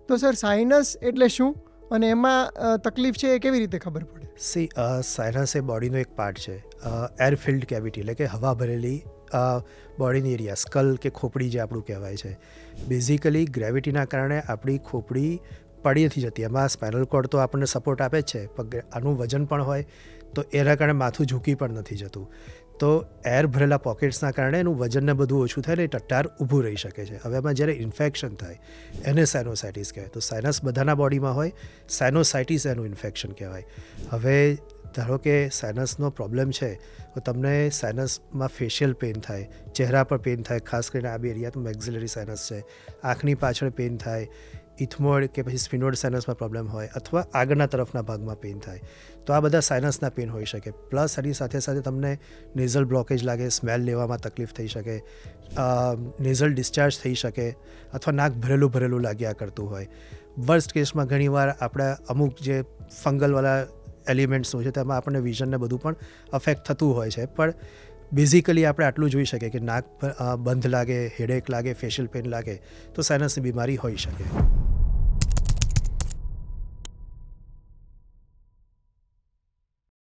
તો sir sinus એટલે શું અને એમાં તકલીફ છે એ કેવી રીતે ખબર પડે? સાઇનસ એ બોડીનો એક પાર્ટ છે, એર ફિલ્ડ કેવિટી એટલે કે હવા ભરેલી બોડીની એરિયા, સ્કલ કે ખોપડી જે આપણું કહેવાય છે. બેઝિકલી ગ્રેવિટીના કારણે આપણી ખોપડી પડી નથી જતી. એમાં સ્પાઇનલ કોર્ડ તો આપણને સપોર્ટ આપે જ છે, પણ આનું વજન પણ હોય તો એના કારણે માથું ઝૂકી પણ નથી જતું. તો એર ભરેલા પોકેટ્સના કારણે એનું વજનને બધું ઓછું થાય ને ટટ્ટાર ઊભું રહી શકે છે. હવે એમાં જ્યારે ઇન્ફેક્શન થાય એને સાઇનોસાઇટિસ કહેવાય. તો સાઇનસ બધાના બોડીમાં હોય, સાઇનોસાઇટિસ એનું ઇન્ફેક્શન કહેવાય. હવે ધારો કે સાઇનસનો પ્રોબ્લેમ છે તો તમને સાઇનસમાં ફેશિયલ પેઇન થાય, ચહેરા પર પેઇન થાય, ખાસ કરીને આ બે એરિયા તો મેક્સિલરી સાઇનસ છે, આંખની પાછળ પેઇન થાય, ઇથમોઇડ કે પછી સ્ફિનોઇડ સાઇનસમાં પ્રોબ્લેમ હોય, અથવા આગળના તરફના ભાગમાં પેઇન થાય. તો આ બધા સાઇનસના પેઇન હોઈ શકે. પ્લસ એની સાથે સાથે તમને નેઝલ બ્લોકેજ લાગે, સ્મેલ લેવામાં તકલીફ થઈ શકે, નેઝલ ડિસ્ચાર્જ થઈ શકે, અથવા નાક ભરેલું ભરેલું લાગ્યા કરતું હોય. વર્સ્ટ કેસમાં ઘણીવાર આપણે અમુક જે ફંગલવાળા એલિમેન્ટ્સનું છે તેમાં આપણને વિઝનને બધું પણ અફેક્ટ થતું હોય છે. પણ બેઝિકલી આપણે આટલું જોઈ શકીએ કે નાક બંધ લાગે, હેડેક લાગે, ફેશિયલ પેઇન લાગે તો સાઇનસની બીમારી હોઈ શકે.